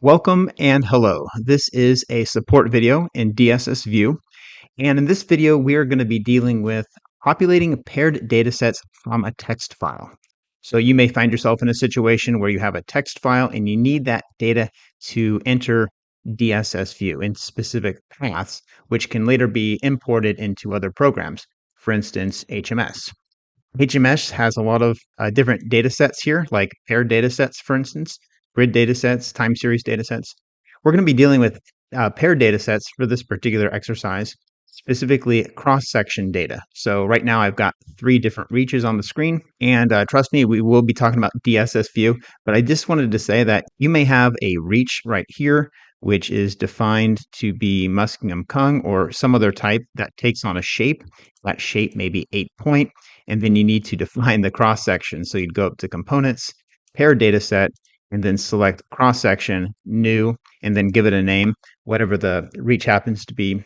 Welcome and hello. This is a support video in DSSVue. And in this video, we are going to be dealing with populating paired datasets from a text file. So you may find yourself in a situation where you have a text file and you need that data to enter DSSVue in specific paths, which can later be imported into other programs, for instance, HMS. HMS has a lot of different data sets here, like paired data sets, for instance, grid data sets, time series data sets. We're going to be dealing with paired data sets for this particular exercise, specifically cross-section data. So right now I've got 3 different reaches on the screen, and trust me, we will be talking about DSSVue, but I just wanted to say that you may have a reach right here, which is defined to be Muskingum-Kung or some other type that takes on a shape. That shape may be 8-point, and then you need to define the cross-section. So you'd go up to Components, Pair Dataset, and then select Cross-Section, New, and then give it a name, whatever the reach happens to be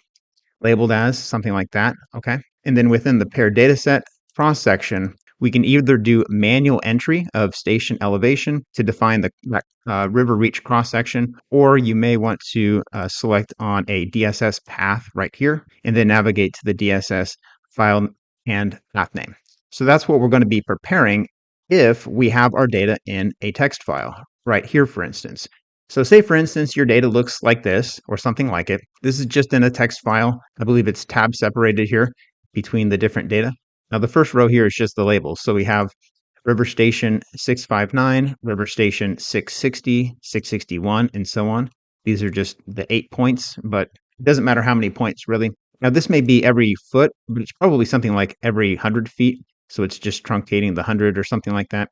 labeled as, something like that, okay? And then within the Pair Dataset cross-section, we can either do manual entry of station elevation to define the river reach cross-section, or you may want to select on a DSS path right here, and then navigate to the DSS file and path name. So that's what we're going to be preparing if we have our data in a text file, right here, for instance. So say, for instance, your data looks like this or something like it. This is just in a text file. I believe it's tab separated here between the different data. Now, the first row here is just the labels. So we have River Station 659, River Station 660, 661, and so on. These are just the 8 points, but it doesn't matter how many points, really. Now, this may be every foot, but it's probably something like every 100 feet. So it's just truncating the 100 or something like that.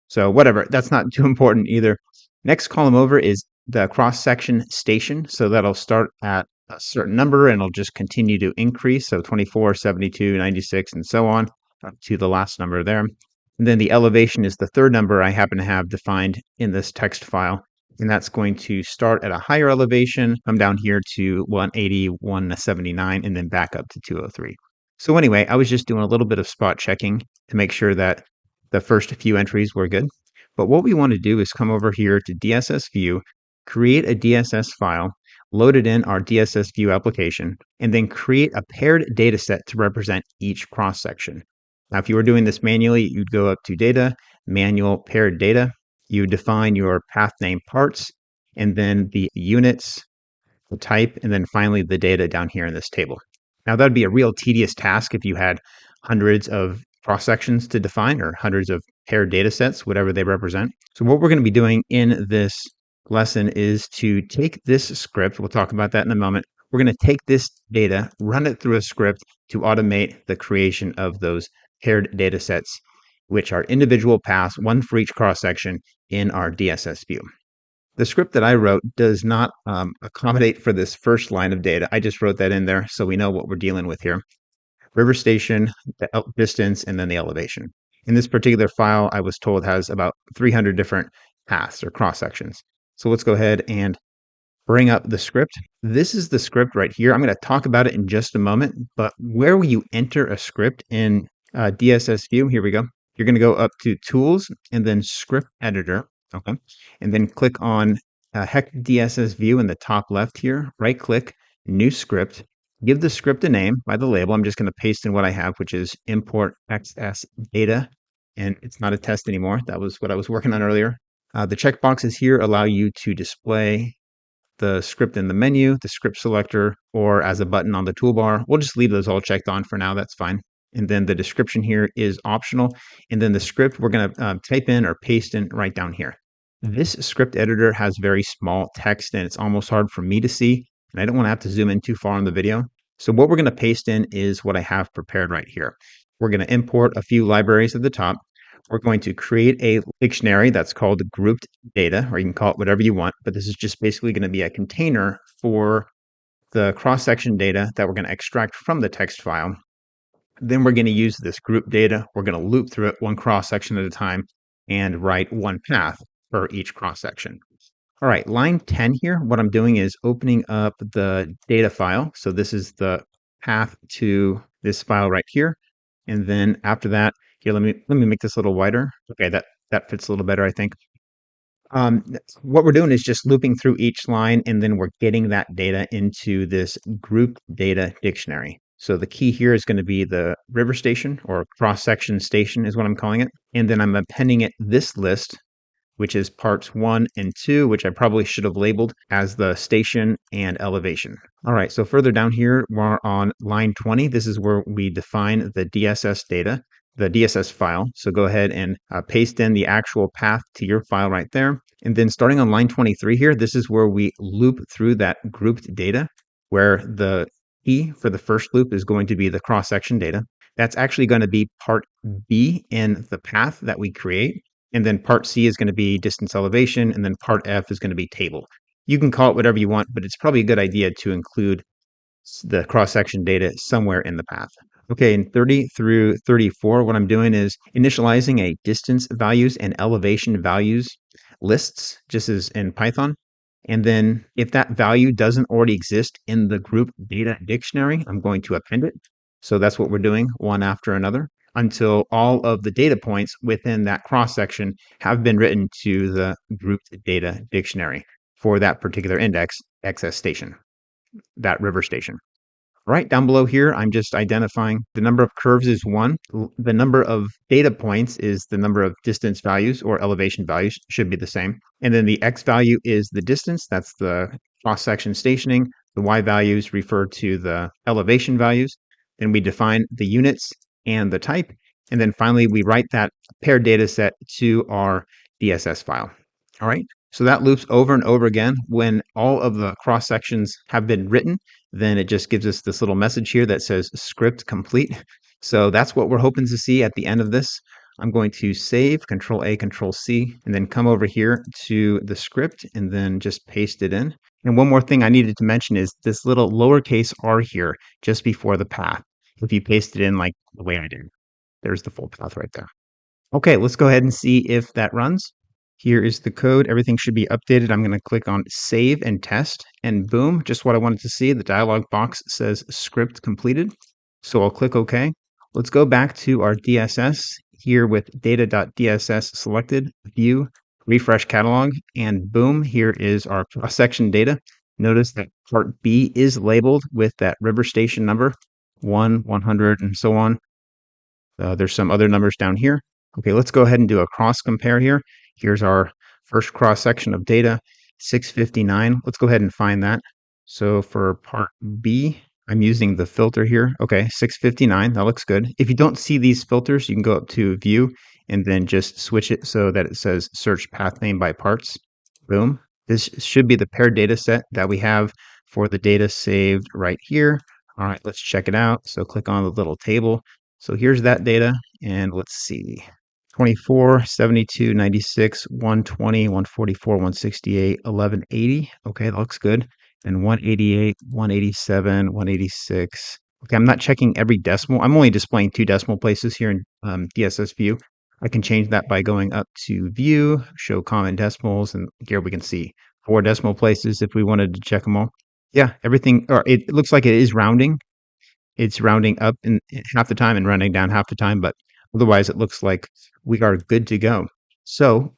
So whatever, that's not too important either. Next column over is the cross-section station. So that'll start at a certain number and it'll just continue to increase. So 24, 72, 96, and so on up to the last number there. And then the elevation is the third number I happen to have defined in this text file. And that's going to start at a higher elevation, come down here to 180, 179, and then back up to 203. So anyway, I was just doing a little bit of spot checking to make sure that the first few entries were good. But what we want to do is come over here to DSSVue, create a DSS file, load it in our DSSVue application, and then create a paired data set to represent each cross-section. Now, if you were doing this manually, you'd go up to Data, Manual, Paired Data. You define your path name parts, and then the units, the type, and then finally the data down here in this table. Now, that'd be a real tedious task if you had hundreds of cross-sections to define or hundreds of paired data sets, whatever they represent. So what we're going to be doing in this lesson is to take this script, we'll talk about that in a moment, we're going to take this data, run it through a script to automate the creation of those paired data sets, which are individual paths, one for each cross-section in our DSSVue. The script that I wrote does not accommodate for this first line of data. I just wrote that in there so we know what we're dealing with here. River station, the distance, and then the elevation. In this particular file, I was told has about 300 different paths or cross-sections. So let's go ahead and bring up the script. This is the script right here. I'm going to talk about it in just a moment, but where will you enter a script in DSSVue? Here we go. You're going to go up to Tools and then Script Editor, okay? And then click on HEC DSSVue in the top left here, right-click, New Script. Give the script a name by the label. I'm just going to paste in what I have, which is import XS data, and it's not a test anymore. That was what I was working on earlier. The checkboxes here allow you to display the script in the menu, the script selector, or as a button on the toolbar. We'll just leave those all checked on for now. That's fine. And then the description here is optional. And then the script we're going to type in or paste in right down here. This script editor has very small text and it's almost hard for me to see. And I don't want to have to zoom in too far on the video. So what we're going to paste in is what I have prepared right here. We're going to import a few libraries at the top. We're going to create a dictionary that's called grouped data, or you can call it whatever you want, but this is just basically going to be a container for the cross-section data that we're going to extract from the text file. Then we're going to use this group data. We're going to loop through it one cross-section at a time and write one path for each cross-section. All right, line 10 here, what I'm doing is opening up the data file. So this is the path to this file right here. And then after that, here, let me make this a little wider. Okay, that fits a little better, I think. What we're doing is just looping through each line, and then we're getting that data into this group data dictionary. So the key here is going to be the river station, or cross-section station is what I'm calling it. And then I'm appending it this list, which is parts 1 and 2, which I probably should have labeled as the station and elevation. All right, so further down here, we're on line 20. This is where we define the DSS data, the DSS file. So go ahead and paste in the actual path to your file right there. And then starting on line 23 here, this is where we loop through that grouped data, where the key for the first loop is going to be the cross-section data. That's actually going to be part B in the path that we create. And then part C is going to be distance elevation, and then part F is going to be table. You can call it whatever you want, but it's probably a good idea to include the cross-section data somewhere in the path. Okay, in 30 through 34, what I'm doing is initializing a distance values and elevation values lists, just as in Python. And then if that value doesn't already exist in the group data dictionary, I'm going to append it. So that's what we're doing, one after another, until all of the data points within that cross-section have been written to the grouped data dictionary for that particular index, XS station, that river station. Right down below here, I'm just identifying the number of curves is 1. The number of data points is the number of distance values, or elevation values, should be the same. And then the X value is the distance, that's the cross-section stationing. The Y values refer to the elevation values. Then we define the units and the type. And then finally, we write that paired data set to our DSS file. All right, so that loops over and over again. When all of the cross sections have been written, then it just gives us this little message here that says script complete. So that's what we're hoping to see at the end of this. I'm going to save, Control A, Control C, and then come over here to the script and then just paste it in. And one more thing I needed to mention is this little lowercase r here just before the path. If you paste it in like the way I did, there's the full path right there. Okay, let's go ahead and see if that runs. Here is the code. Everything should be updated. I'm going to click on Save and Test, and boom, just what I wanted to see. The dialog box says Script Completed. So I'll click OK. Let's go back to our DSS here with data.dss selected, View, Refresh Catalog, and boom, here is our cross-section data. Notice that part B is labeled with that river station number, 1, 100, and so on. There's some other numbers down here. Okay, let's go ahead and do a cross compare here. Here's our first cross section of data, 659. Let's go ahead and find that. So for part B, I'm using the filter here. Okay, 659, that looks good. If you don't see these filters, you can go up to View and then just switch it so that it says Search Path Name by Parts. Boom. This should be the paired data set that we have for the data saved right here. All right, let's check it out. So click on the little table. So here's that data, and let's see. 24, 72, 96, 120, 144, 168, 1180. Okay, that looks good. And 188, 187, 186. Okay, I'm not checking every decimal. I'm only displaying 2 decimal places here in DSSVue. I can change that by going up to View, Show Common Decimals, and here we can see 4 decimal places if we wanted to check them all. Yeah, everything, or it looks like it is rounding. It's rounding up in half the time and rounding down half the time, but otherwise it looks like we are good to go. So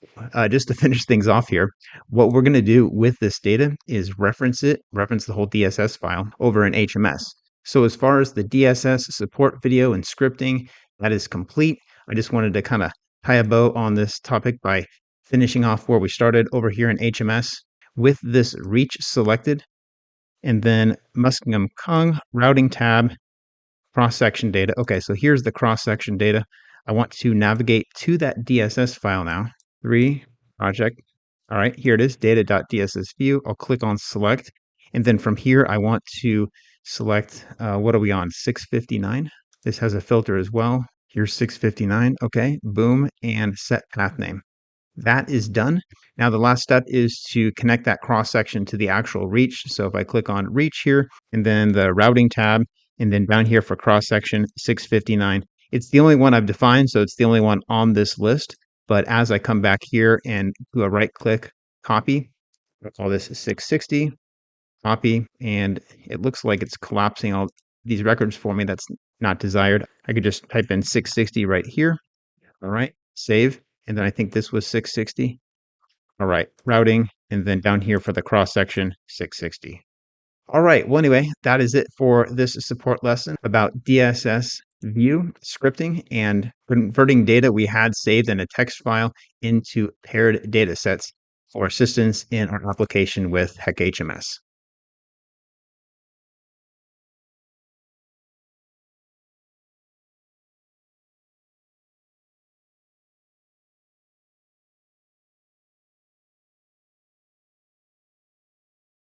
just to finish things off here, what we're going to do with this data is reference the whole DSS file over in HMS. So as far as the DSS support video and scripting, that is complete. I just wanted to kind of tie a bow on this topic by finishing off where we started over here in HMS with this reach selected, and then Muskingum Kung routing tab, cross-section data. Okay, so here's the cross-section data. I want to navigate to that DSS file now. 3, project. All right, here it is, data.dssvue. I'll click on select. And then from here, I want to select, what are we on, 659? This has a filter as well. Here's 659. Okay, boom, and set path name. That is done. Now the last step is to connect that cross-section to the actual reach. So if I click on reach here, and then the routing tab, and then down here for cross-section 659, it's the only one I've defined, so it's the only one on this list. But as I come back here and do a right-click copy, I'll call this 660, copy, and it looks like it's collapsing all these records for me. That's not desired. I could just type in 660 right here. All right, save. And then I think this was 660. All right, routing, and then down here for the cross section, 660. All right, well, anyway, that is it for this support lesson about DSSVue scripting and converting data we had saved in a text file into paired data sets for assistance in our application with HEC HMS.